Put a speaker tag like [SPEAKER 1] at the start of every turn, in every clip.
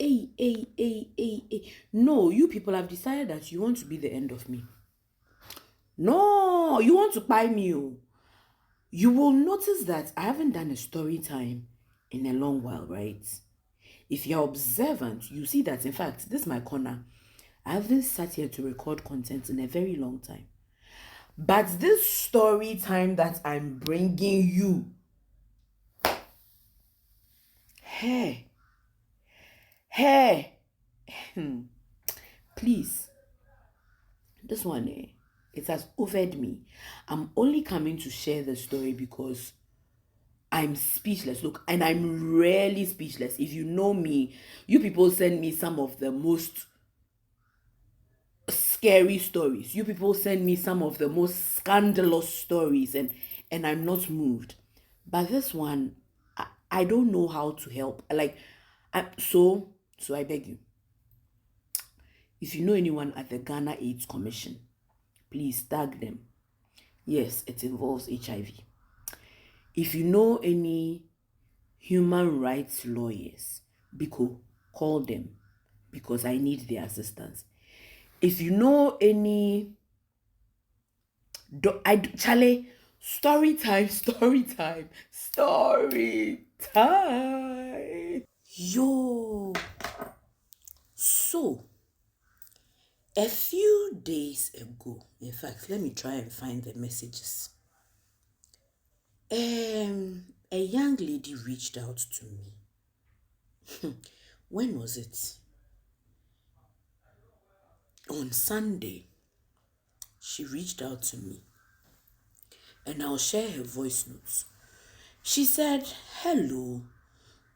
[SPEAKER 1] Hey. No, you people have decided that you want to be the end of me. No, you want to buy me. Oh. You will notice that I haven't done a story time in a long while, right? If you're observant, you see that, in fact, this is my corner. I haven't sat here to record content in a very long time. But this story time that I'm bringing you, hey, hey, please, this one, it has overed me. I'm only coming to share the story because I'm speechless. Look, and I'm rarely speechless. If you know me, you people send me some of the most scary stories. You people send me some of the most scandalous stories, and I'm not moved. But this one, I don't know how to help. Like, so I beg you, if you know anyone at the Ghana AIDS Commission, please tag them. Yes, it involves HIV. If you know any human rights lawyers, Biko, call them because I need their assistance. If you know any, Charlie, story time. Yo, so a few days ago, in fact, let me try and find the messages. A young lady reached out to me. When was it? On Sunday, she reached out to me, and I'll share her voice notes. She said, "Hello,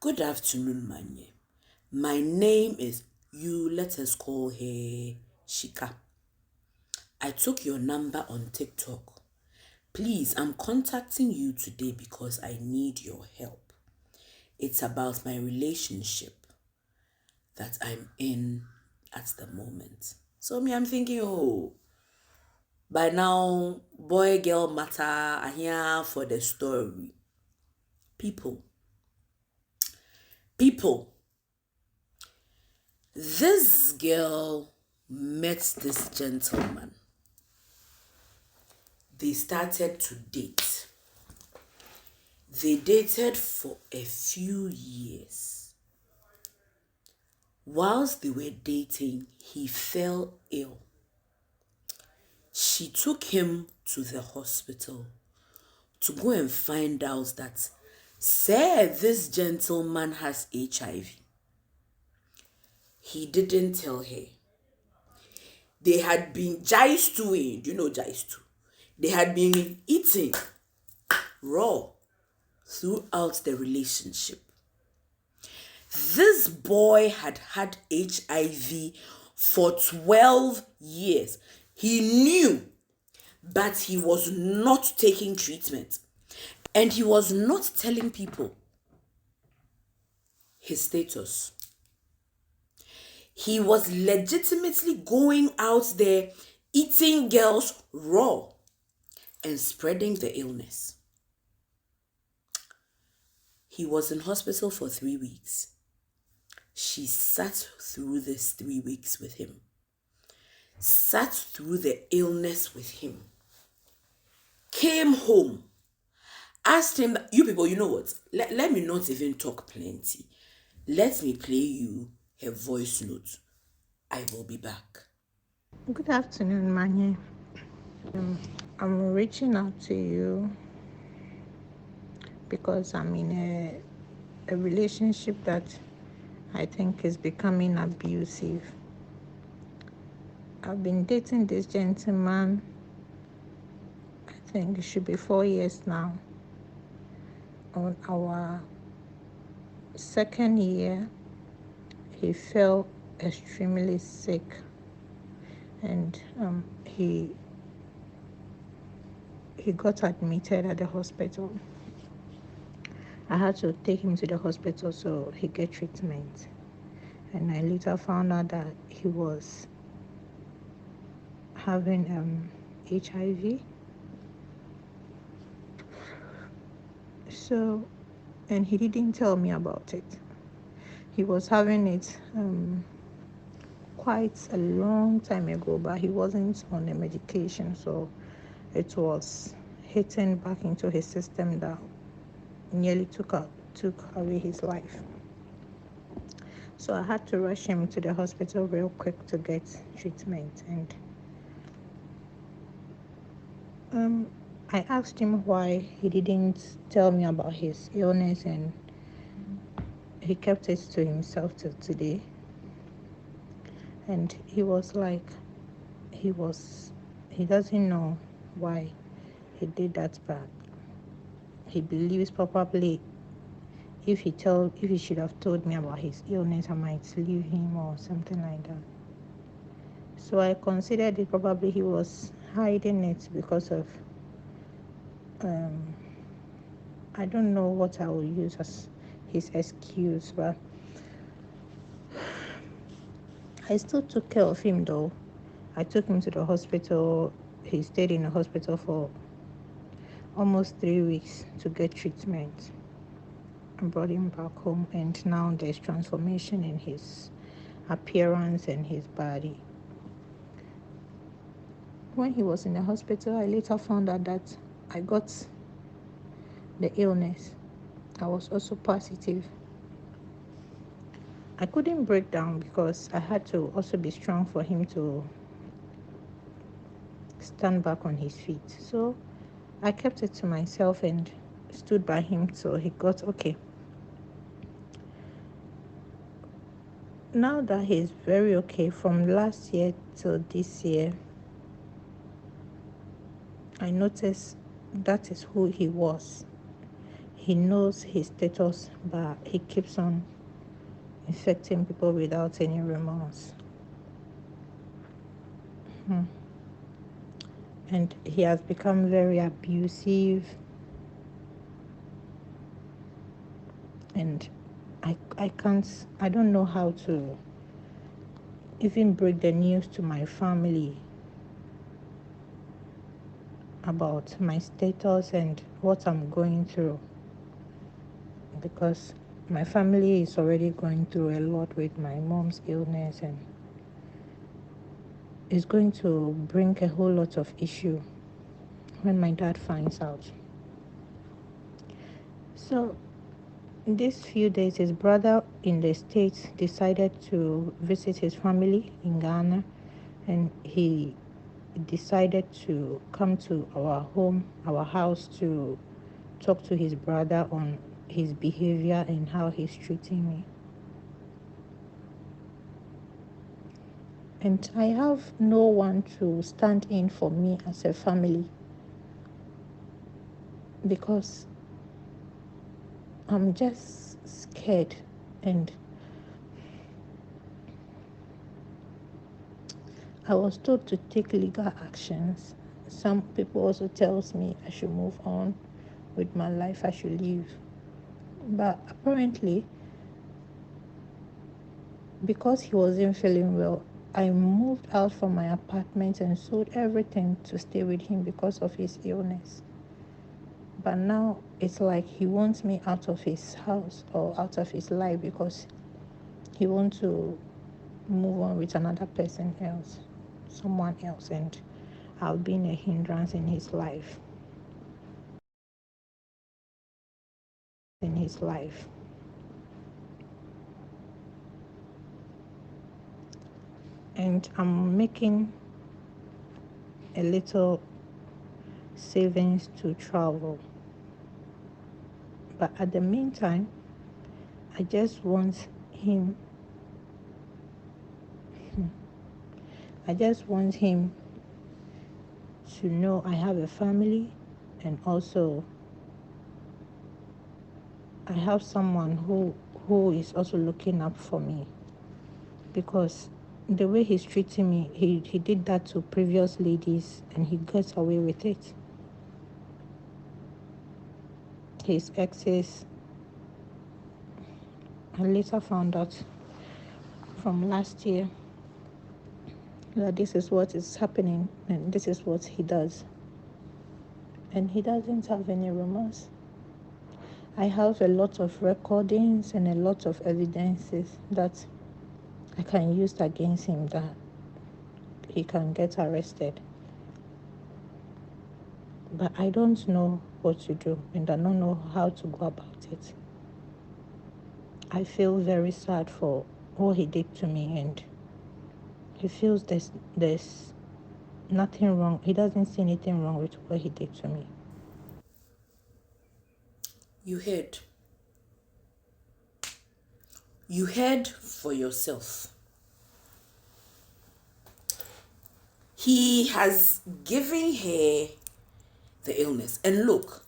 [SPEAKER 1] good afternoon, Manye. My name is," let us call her Shika. "I took your number on TikTok. Please, I'm contacting you today because I need your help. It's about my relationship that I'm in at the moment." So I'm thinking, oh, by now, boy, girl matter, I'm here for the story. People, this girl met this gentleman. They started to date. They dated for a few years. Whilst they were dating, he fell ill. She took him to the hospital to go and find out that, say, this gentleman has HIV. He didn't tell her. They had been jaistuing. Do you know jaistu? They had been eating raw throughout the relationship. This boy had had HIV for 12 years. He knew, but he was not taking treatment. And he was not telling people his status. He was legitimately going out there eating girls raw and spreading the illness. He was in hospital for 3 weeks. She sat through this 3 weeks with him. Sat through the illness with him. Came home. Asked him, you people, you know what? Let me not even talk plenty. Let me play you her voice note. I will be back.
[SPEAKER 2] Good afternoon, Manye. I'm reaching out to you because I'm in a relationship that I think is becoming abusive. I've been dating this gentleman, I think it should be 4 years now. On our second year, he fell extremely sick, and he got admitted at the hospital. I had to take him to the hospital so he get treatment. And I later found out that he was having HIV. So, and he didn't tell me about it. he was having it quite a long time ago, but he wasn't on a medication, so it was hitting back into his system that nearly took away his life. So I had to rush him to the hospital real quick to get treatment. And I asked him why he didn't tell me about his illness, and he kept it to himself till today. And he was like, he doesn't know why he did that, but he believes probably if he should have told me about his illness, I might leave him or something like that. So I considered it probably he was hiding it because of I don't know what I will use as his excuse, but I still took care of him though. I took him to the hospital. He stayed in the hospital for almost 3 weeks to get treatment. I brought him back home, and now there's transformation in his appearance and his body. When he was in the hospital, I later found out that I got the illness. I was also positive. I couldn't break down because I had to also be strong for him to stand back on his feet. So I kept it to myself and stood by him till he got okay. Now that he's very okay, from last year till this year, I noticed that is who he was. He knows his status, but he keeps on infecting people without any remorse. And he has become very abusive, and I don't know how to even break the news to my family about my status and what I'm going through, because my family is already going through a lot with my mom's illness, and it's going to bring a whole lot of issue when my dad finds out. So these few days, his brother in the States decided to visit his family in Ghana, and he decided to come to our house, to talk to his brother on his behavior and how he's treating me. And I have no one to stand in for me as a family, because I'm just scared, and I was told to take legal actions. Some people also tells me I should move on with my life, I should leave. But apparently, because he wasn't feeling well, I moved out from my apartment and sold everything to stay with him because of his illness. But now it's like he wants me out of his house or out of his life because he wants to move on with another person else, someone else, and I've been a hindrance in his life. And I'm making a little savings to travel. But at the meantime, I just want him to know I have a family, and also I have someone who is also looking up for me, because the way he's treating me, he did that to previous ladies and he gets away with it. His exes, I later found out from last year that this is what is happening and this is what he does. And he doesn't have any remorse. I have a lot of recordings and a lot of evidences that I can use against him that he can get arrested. But I don't know what to do and I don't know how to go about it. I feel very sad for what he did to me, and he feels there's nothing wrong. He doesn't see anything wrong with what he did to me.
[SPEAKER 1] You heard. You heard for yourself. He has given her the illness. And look,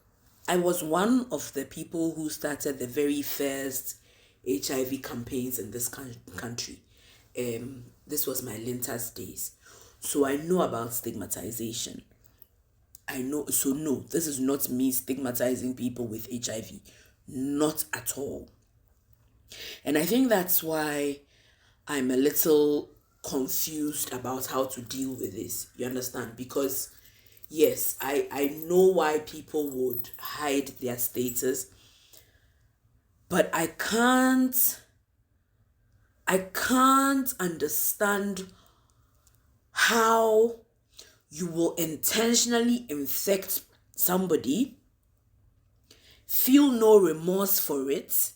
[SPEAKER 1] I was one of the people who started the very first HIV campaigns in this country. This was my Lintas days. So I know about stigmatization. I know, so no, this is not me stigmatizing people with HIV. Not at all. And I think that's why I'm a little confused about how to deal with this. You understand? Because yes, I know why people would hide their status, but I can't understand how you will intentionally infect somebody, feel no remorse for it,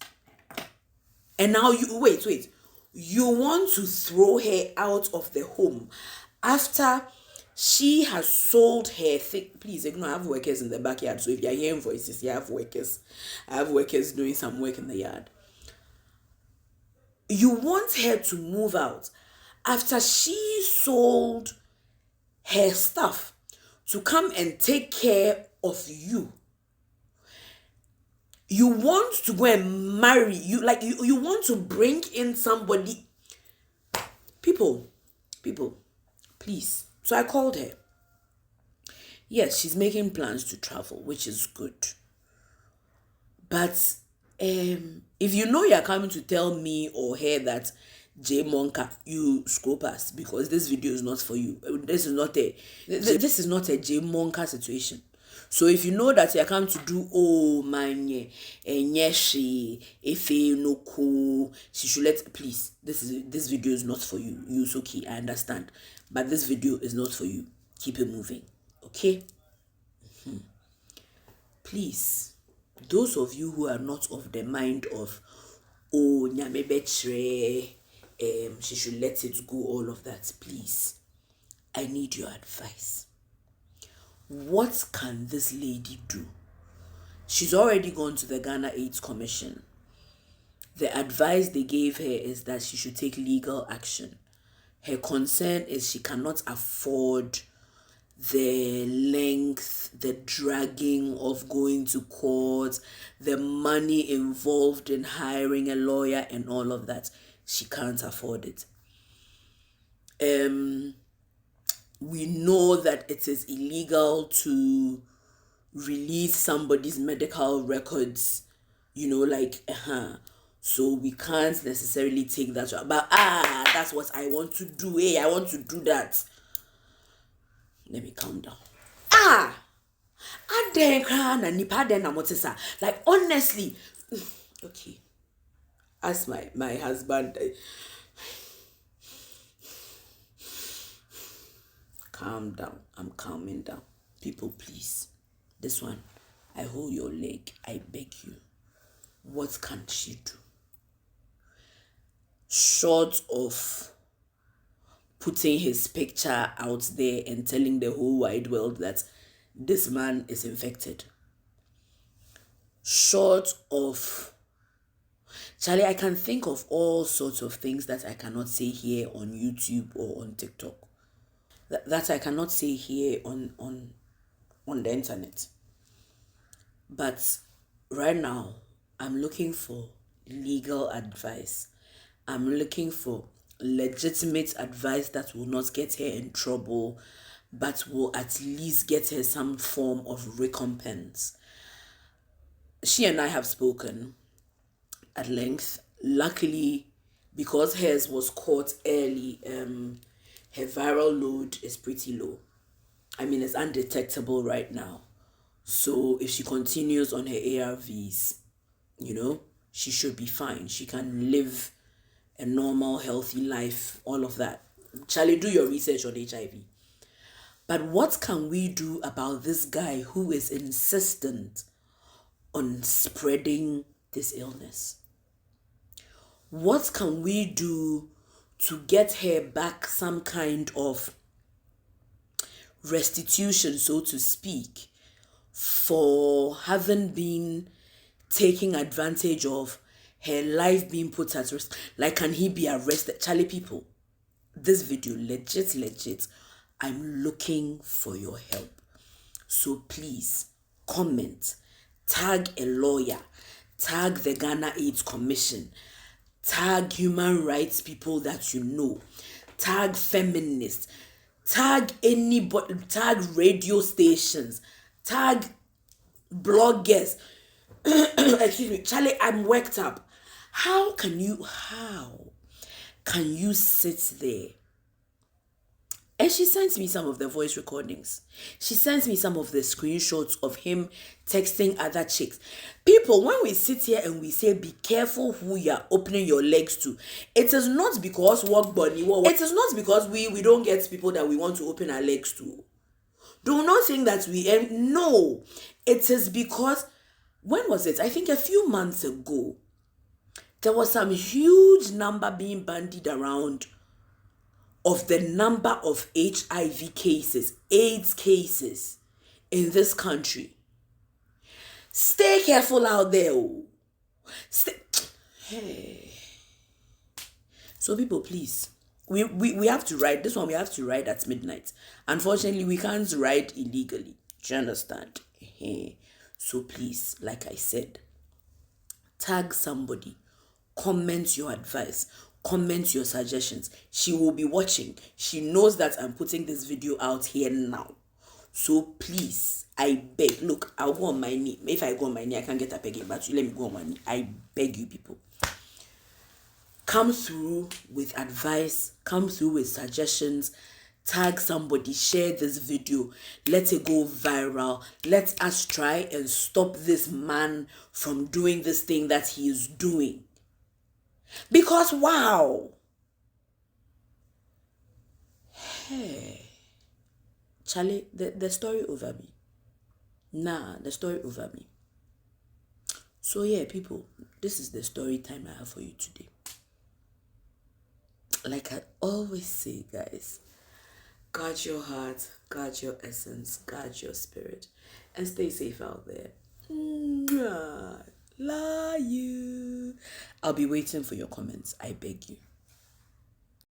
[SPEAKER 1] and now you wait. You want to throw her out of the home after she has sold her thing. Please ignore. I have workers in the backyard. So if you're hearing voices, you have workers. I have workers doing some work in the yard. You want her to move out after she sold her stuff to come and take care of you. You want to go and marry you, like you want to bring in somebody. People, please. So I called her. Yes, she's making plans to travel, which is good. But if you know you're coming to tell me or her that J Monka, you scroll past, because this video is not for you. This is not a J Monka situation. So if you know that you're coming to do manye nyeshi efe no ko, she should please. This video is not for you. You okay? I understand, but this video is not for you. Keep it moving, okay? Please, those of you who are not of the mind of nyame betre, she should let it go, all of that, please, I need your advice. What can this lady do? She's already gone to the Ghana AIDS Commission. The advice they gave her is that she should take legal action. Her concern is she cannot afford the length, the dragging of going to court, the money involved in hiring a lawyer and all of that. She can't afford it. We know that it is illegal to release somebody's medical records, so we can't necessarily take that. But that's what I want to do. Hey, I want to do that. Let me calm down. Like, honestly, okay. Ask my husband. Calm down. I'm calming down. People, please. This one, I hold your leg. I beg you. What can she do? Short of putting his picture out there and telling the whole wide world that this man is infected. Short of Charlie, I can think of all sorts of things that I cannot say here on YouTube or on TikTok. That I cannot say here on the internet. But right now, I'm looking for legal advice. I'm looking for legitimate advice that will not get her in trouble, but will at least get her some form of recompense. She and I have spoken at length. Luckily, because hers was caught early, her viral load is pretty low. I mean, it's undetectable right now. So if she continues on her ARVs, she should be fine. She can live a normal, healthy life, all of that. Charlie, do your research on HIV. But what can we do about this guy who is insistent on spreading this illness? What can we do to get her back some kind of restitution, so to speak, for having been taking advantage of, her life being put at risk? Like, can he be arrested? Charlie, people, this video, legit, I'm looking for your help. So please, comment, tag a lawyer, tag the Ghana AIDS Commission, tag human rights people that you know, tag feminists, tag anybody, tag radio stations, tag bloggers. Excuse me, Charlie, I'm worked up. How can you sit there? And she sends me some of the voice recordings. She sends me some of the screenshots of him texting other chicks. People, when we sit here and we say, be careful who you're opening your legs to, it is not because it is not because we don't get people that we want to open our legs to. Do not think that no. It is because, when was it? I think a few months ago, there was some huge number being bandied around of the number of HIV cases, AIDS cases in this country. Stay careful out there. Hey. So people, please, we have to ride. This one we have to ride at midnight. Unfortunately, we can't ride illegally. Do you understand? Hey. So please, like I said, tag somebody, comment your advice, comment your suggestions. She will be watching. She knows that I'm putting this video out here now. So please, I beg. Look, I'll go on my knee. If I go on my knee, I can't get up again. But you let me go on my knee. I beg you people. Come through with advice. Come through with suggestions. Tag somebody. Share this video. Let it go viral. Let us try and stop this man from doing this thing that he is doing. Because wow. Hey. Charlie, the story over me. The story over me. So yeah, people, this is the story time I have for you today. Like I always say, guys, guard your heart, guard your essence, guard your spirit, and stay safe out there. Love you. I'll be waiting for your comments. I beg you.